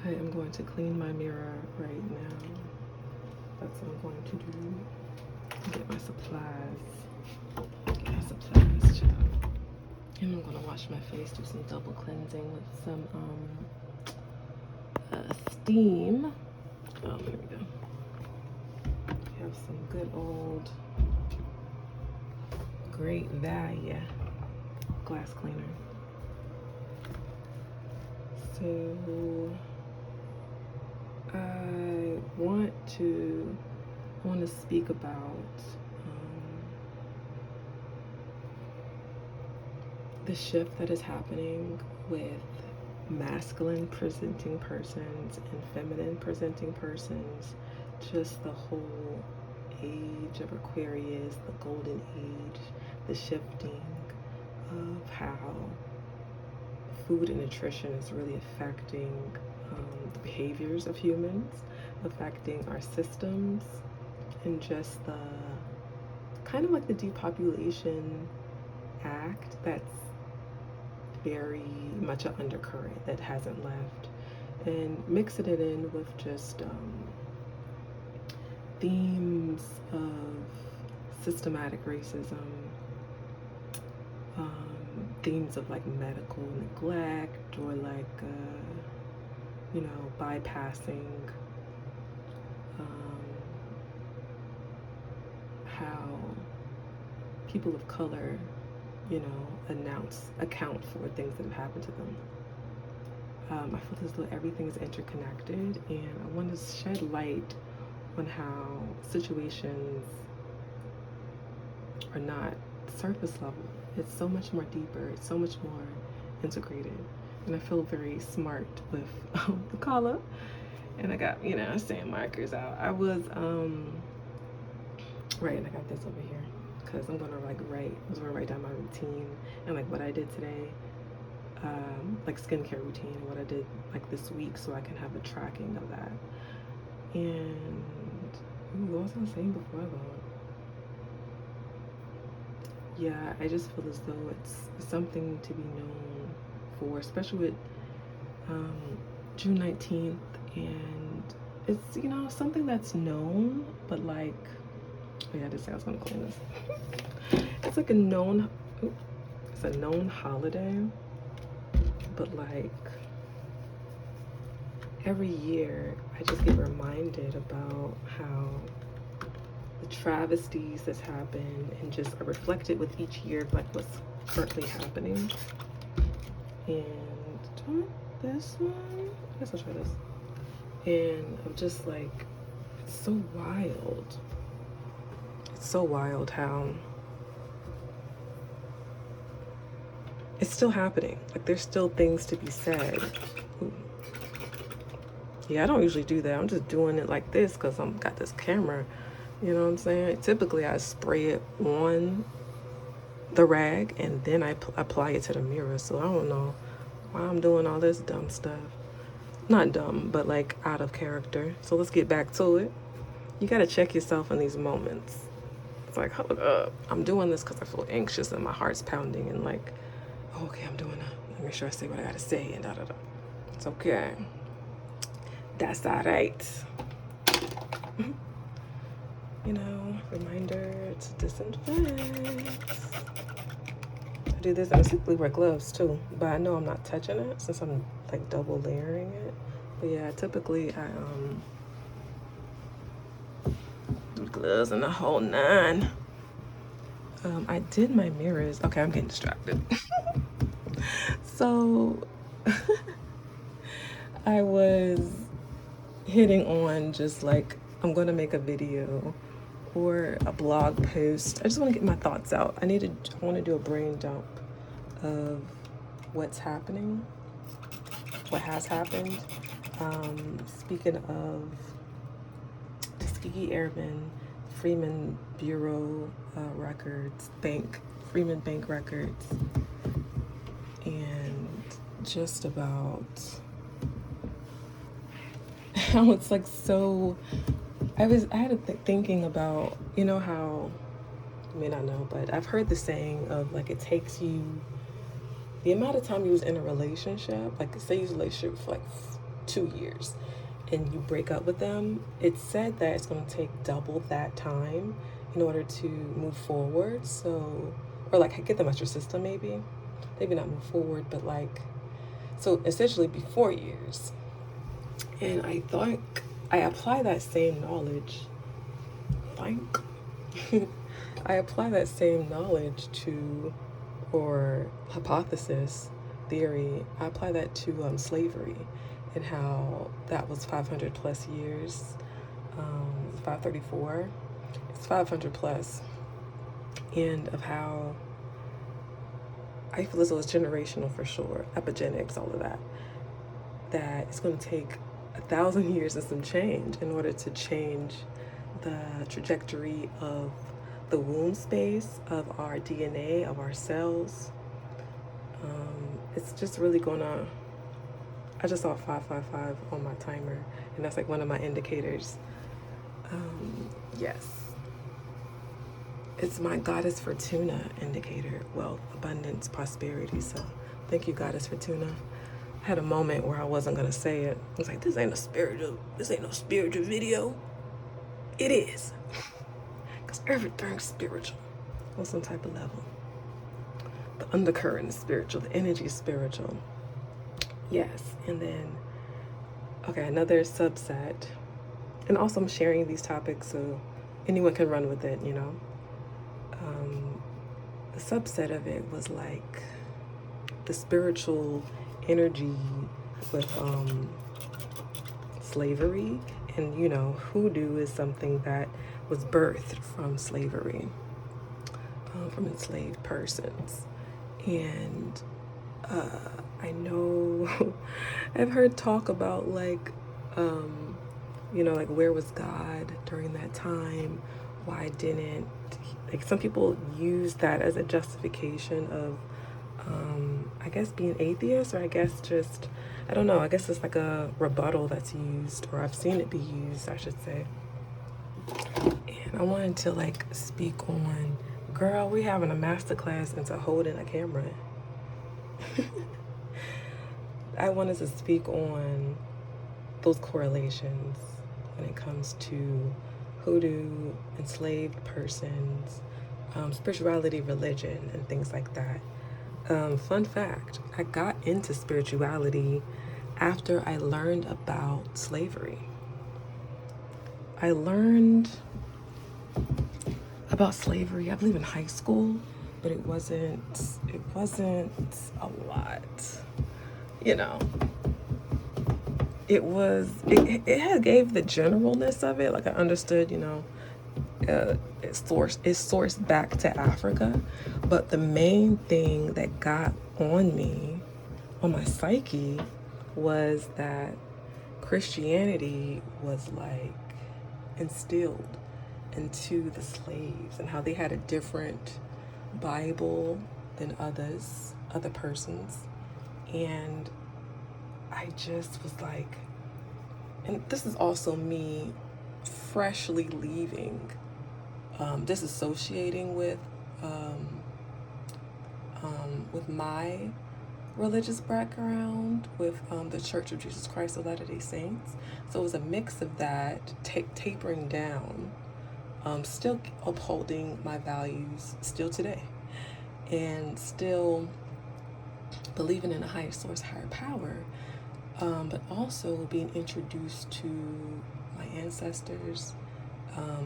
I am going to clean my mirror right now. That's what I'm going to do. Get my supplies. Child. And I'm gonna wash my face, do some double cleansing with some steam. Oh, here we go. We have some good old Great Value glass cleaner. So I want to speak about the shift that is happening with masculine presenting persons and feminine presenting persons, just the whole age of Aquarius, the golden age, the shifting of how food and nutrition is really affecting the behaviors of humans, affecting our systems, and just the kind of like the depopulation act that's very much an undercurrent that hasn't left, and mixing it in with just themes of systematic racism, themes of like medical neglect, or like bypassing how people of color account for things that have happened to them. I feel as though everything is interconnected, and I want to shed light on how situations are not surface level. It's so much more deeper, it's so much more integrated. And I feel very smart with the collar. And I got, sand markers out. I was, right, and I got this over here, because I'm gonna write down my routine and like what I did today, like skincare routine, what I did like this week, so I can have a tracking of that. And what was I saying before though? Yeah, I just feel as though it's something to be known for, especially with June 19th, and it's something that's known, but like, oh yeah, I did say I was gonna clean this. It's like a known holiday, but like every year I just get reminded about how the travesties that's happened, and just are reflected with each year of like what's currently happening. And do I want this one? I guess I'll try this. And I'm just like, it's so wild. It's so wild how it's still happening. Like there's still things to be said. Ooh. Yeah, I don't usually do that. I'm just doing it like this because I've got this camera. You know what I'm saying? Typically I spray it on the rag and then I apply it to the mirror. So I don't know why I'm doing all this dumb stuff. Not dumb, but like out of character. So let's get back to it. You gotta check yourself in these moments. It's like, hold up. I'm doing this because I feel anxious and my heart's pounding, and like, oh, okay, I'm doing that. Let me make sure I say what I gotta say, and da-da-da. It's okay. That's all right. Reminder to disinfect. I do this, and I typically wear gloves too, but I know I'm not touching it since I'm like double layering it. But yeah, typically I do gloves and the whole nine. I did my mirrors. Okay, I'm getting distracted. So I was hitting on just like, I'm gonna make a video or a blog post. I just want to get my thoughts out. I want to do a brain dump of what's happening, what has happened. Speaking of Tuskegee Airmen, Freeman Bureau records, Freeman Bank records, and just about how it's like so. I had thinking about, how, you may not know, but I've heard the saying of like, it takes you, the amount of time you was in a relationship, like say you was in a relationship for like 2 years and you break up with them, it's said that it's going to take double that time in order to move forward. So, or like get them out your system, maybe not move forward, but like, so essentially be 4 years. And I thought I apply that same knowledge. I apply that same knowledge to, or hypothesis, theory, I apply that to slavery and how that was 500 plus years, 534, it's 500 plus, and of how I feel as though it's generational for sure, epigenetics, all of that, that it's going to take 1,000 years and some change in order to change the trajectory of the womb space, of our DNA, of our cells. It's just really gonna, I just saw 555 on my timer, and that's like one of my indicators. Yes. It's my Goddess Fortuna indicator, wealth, abundance, prosperity. So thank you, Goddess Fortuna. I had a moment where I wasn't gonna say it. I was like, this ain't no spiritual video. It is. Because everything's spiritual on some type of level. The undercurrent is spiritual, the energy is spiritual. Yes, and then, okay, another subset. And also I'm sharing these topics so anyone can run with it, you know. The subset of it was like the spiritual energy with slavery. And, you know, Hoodoo is something that was birthed from slavery, from enslaved persons. And I know I've heard talk about like, you know, like where was God during that time? Why didn't, like some people use that as a justification of, I guess being atheist, or I guess just, I don't know, I guess it's like a rebuttal that's used, or I've seen it be used, I should say. And I wanted to like speak on, girl, we having a masterclass into holding a camera. I wanted to speak on those correlations when it comes to Hoodoo, enslaved persons, spirituality, religion, and things like that. Fun fact, I got into spirituality after I learned about slavery. I learned about slavery, I believe in high school, but it wasn't a lot, you know. It had gave the generalness of it, like I understood, you know, it's sourced back to Africa, but the main thing that got on me, on my psyche, was that Christianity was like instilled into the slaves, and how they had a different Bible than other persons. And I just was like, and this is also me freshly leaving, disassociating with my religious background, with the Church of Jesus Christ of Latter-day Saints. So it was a mix of that, tapering down, still upholding my values still today, and still believing in a higher source, higher power, but also being introduced to my ancestors,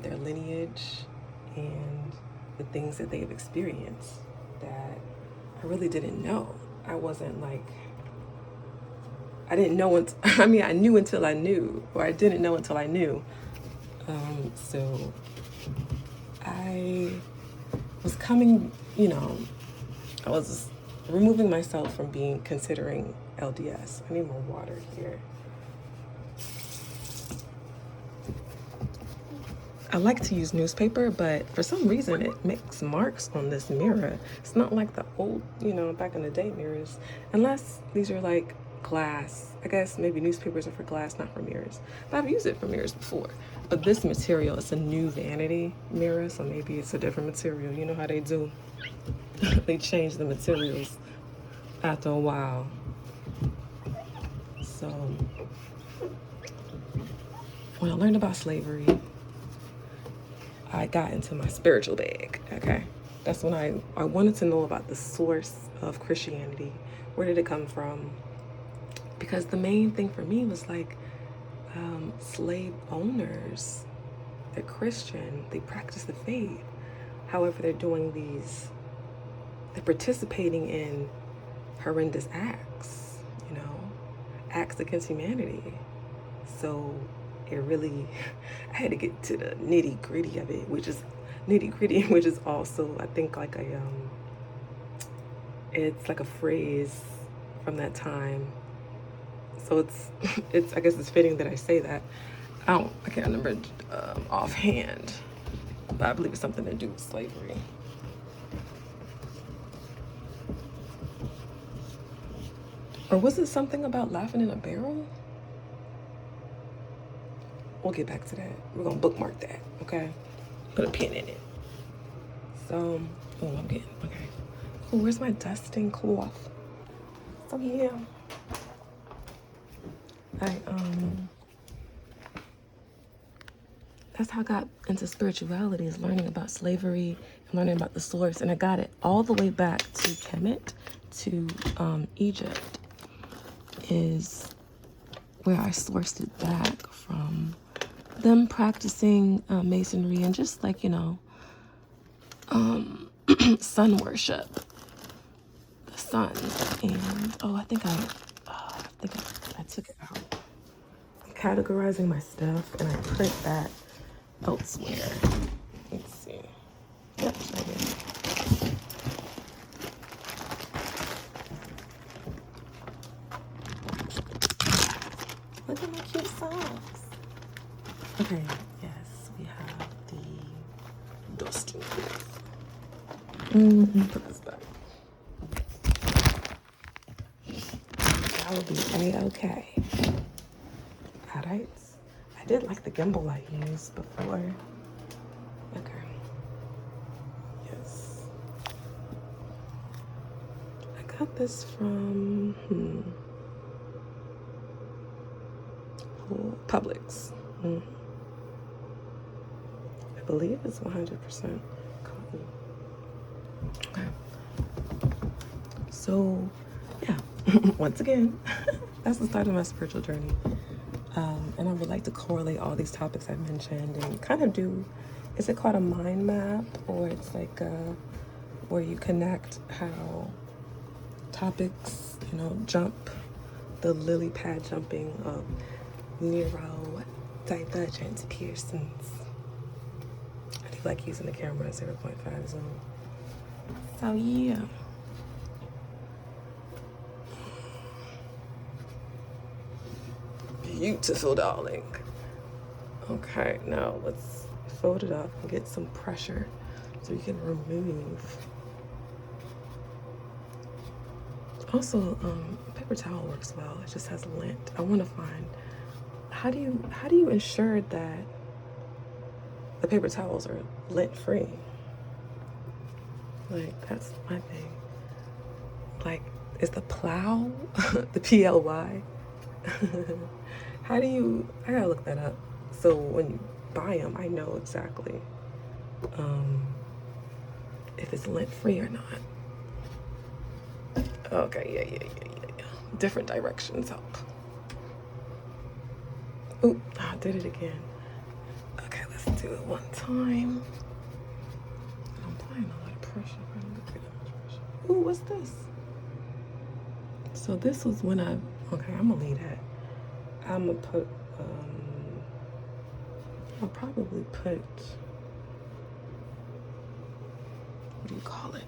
their lineage, and the things that they've experienced that I really didn't know. I wasn't like, I didn't know until, I mean, I knew until I knew, or I didn't know until I knew. So I was coming, you know, I was removing myself from considering LDS. I need more water here. I like to use newspaper, but for some reason it makes marks on this mirror. It's not like the old, you know, back in the day mirrors, unless these are like glass. I guess maybe newspapers are for glass, not for mirrors. But I've used it for mirrors before. But this material, it's a new vanity mirror, so maybe it's a different material. You know how they do. They change the materials after a while. So So when I learned about slavery, I got into my spiritual bag, okay? That's when I wanted to know about the source of Christianity. Where did it come from? Because the main thing for me was like, slave owners, they're Christian, they practice the faith. However, they're participating in horrendous acts, you know, acts against humanity. So it really, I had to get to the nitty gritty of it, which is also, I think, like it's like a phrase from that time. So I guess it's fitting that I say that. I can't remember offhand, but I believe it's something to do with slavery. Or was it something about laughing in a barrel? We'll get back to that. We're gonna bookmark that, okay? Put a pin in it. So, okay. Cool, where's my dusting cloth? So yeah. That's how I got into spirituality, is learning about slavery and learning about the source. And I got it all the way back to Kemet, to Egypt, is where I sourced it back from. Them practicing masonry and just like, you know, sun worship, the sun. And I think I took it out. I'm categorizing my stuff and I put that elsewhere. Let's see. Yep, right here. Look at my cute socks. Okay, yes, we have the dusting cloth. Put this back. That will be A-okay. Alright. I did like the gimbal I used before. Okay. Yes. I got this from Publix. I believe it's 100% cotton. Okay. So, yeah, once again, that's the start of my spiritual journey. And I would like to correlate all these topics I've mentioned and kind of do, is it called a mind map? Or it's like where you connect how topics, you know, jump, the lily pad jumping of neurodivergent persons. I do like using the camera at 0.5 zoom. So yeah. Beautiful, darling. Okay, now let's fold it up and get some pressure so we can remove. Also, paper towel works well. It just has lint. I want to find, how do you ensure that the paper towels are lint free? Like, that's my thing. Like, is the plow the PLY? I gotta look that up. So when you buy them, I know exactly if it's lint free or not. Okay, yeah. Different directions help. Oop, I did it again. Okay, let's do it one time. I'm applying a lot of pressure. Ooh, what's this? So this was when I'm gonna leave that. I'm gonna put, I'll probably put, what do you call it?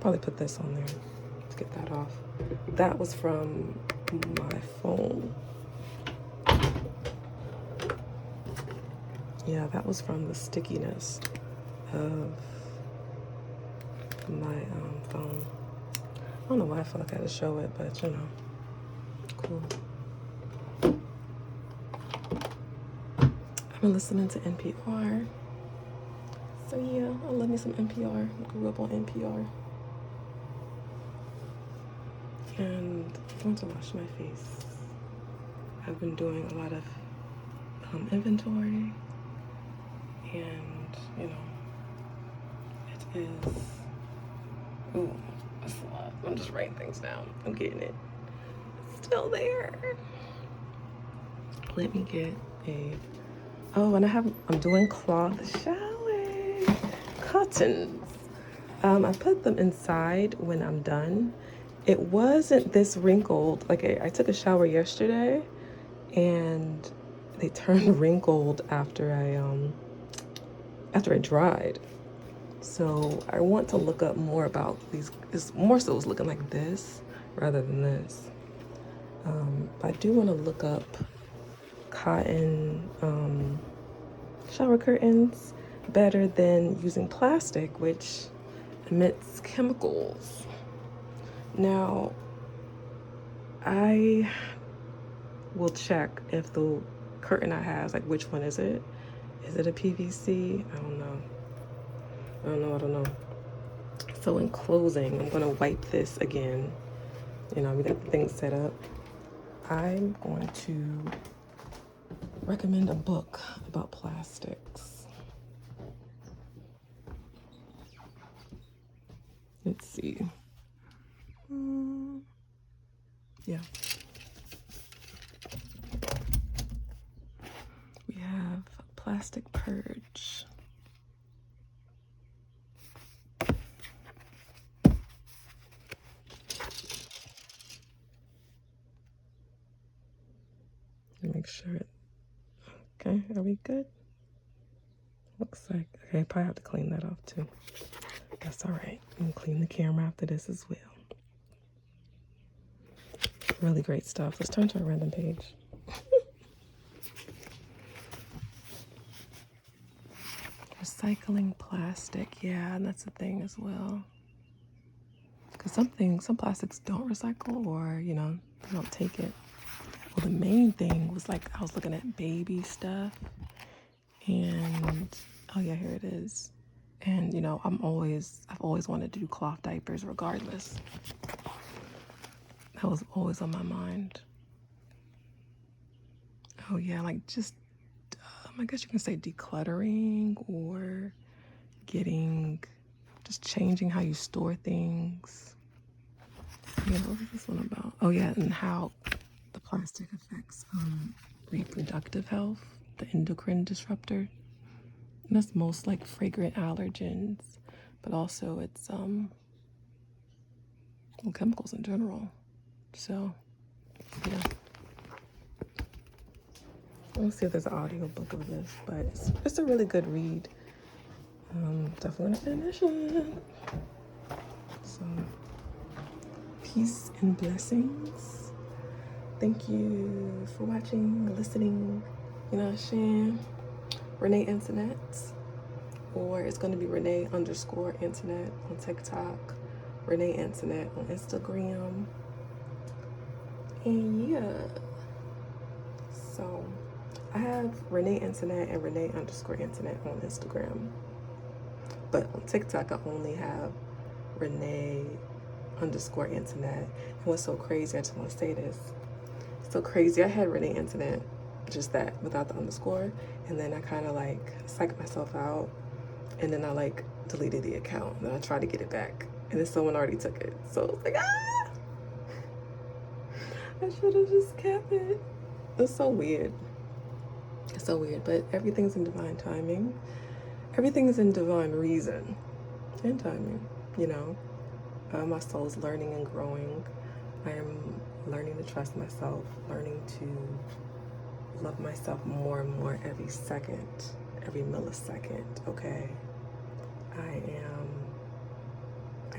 Probably put this on there to get that off. That was from my phone. Yeah, that was from the stickiness of my phone. I don't know why I feel like I had to show it, but you know, cool. I've been listening to NPR. So yeah, I love me some NPR. I grew up on NPR. And I'm going to wash my face. I've been doing a lot of inventory, and you know, it is. Ooh, that's a lot. I'm just writing things down. I'm getting it. It's still there. Let me get a. Oh, and I'm doing cloth showers, cottons. I put them inside when I'm done. It wasn't this wrinkled. Like I took a shower yesterday, and they turned wrinkled after I dried. So I want to look up more about these. It's more so it's looking like this rather than this. But I do want to look up cotton shower curtains better than using plastic, which emits chemicals. Now, I will check if the curtain I have, like which one is it? Is it a PVC? I don't know. I don't know. So in closing, I'm gonna wipe this again. You know, we got the thing set up. I'm going to recommend a book about plastics. Let's see. Yeah. We have Plastic Purge. Make sure. Okay, are we good? Looks like, okay, probably have to clean that off too. That's all right. I'm gonna clean the camera after this as well. Really great stuff. Let's turn to a random page. Recycling plastic. Yeah, and that's a thing as well. Because some plastics don't recycle, or, you know, they don't take it. Well, the main thing was like, I was looking at baby stuff, and oh yeah, here it is. And you know, I've always wanted to do cloth diapers regardless. That was always on my mind. Oh yeah, like just, I guess you can say decluttering, or just changing how you store things. Yeah, what was this one about? Oh yeah, and how the plastic affects reproductive health, the endocrine disruptor. And that's most like fragrant allergens, but also it's well, chemicals in general. So yeah. Let's see if there's an audio book of this, but it's a really good read. Definitely gonna finish it. So peace and blessings. Thank you for watching, listening. You know what I'm saying? Renee Internet, or it's going to be Renee_Internet on TikTok, Renee Internet on Instagram, and yeah. So I have Renee Internet and Renee_Internet on Instagram, but on TikTok I only have Renee_Internet. And what's so crazy, I just want to say this, it's so crazy, I had Renee Internet, just that, without the underscore, and then I kind of like psyched myself out, and then I like deleted the account, and then I tried to get it back, and then someone already took it, so it's like, I should have just kept it. It's so weird. It's so weird, but everything's in divine timing. Everything is in divine reason and timing, you know. My soul's learning and growing. I am learning to trust myself, learning to love myself more and more every second, every millisecond, okay? I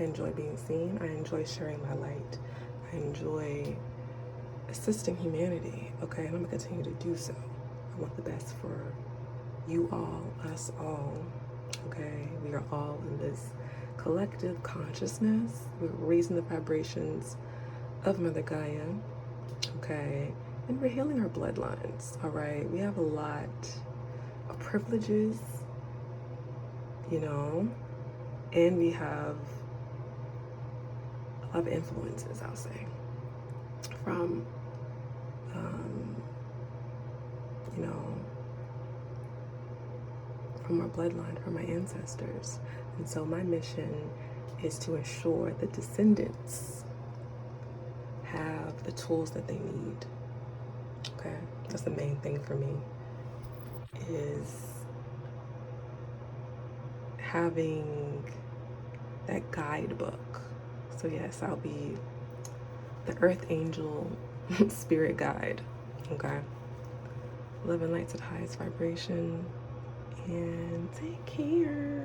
enjoy being seen. I enjoy sharing my light. I enjoy assisting humanity, okay? And I'm gonna continue to do so. I want the best for you all, us all, okay? We are all in this collective consciousness. We're raising the vibrations of Mother Gaia, okay? And we're healing our bloodlines, all right? We have a lot of privileges, you know, and we have a lot of influences, I'll say. from, you know, from our bloodline, from my ancestors. And so my mission is to ensure the descendants have the tools that they need. Okay, that's the main thing for me, is having that guidebook. So yes, I'll be the earth angel spirit guide. Okay, love and light to the highest vibration, and take care.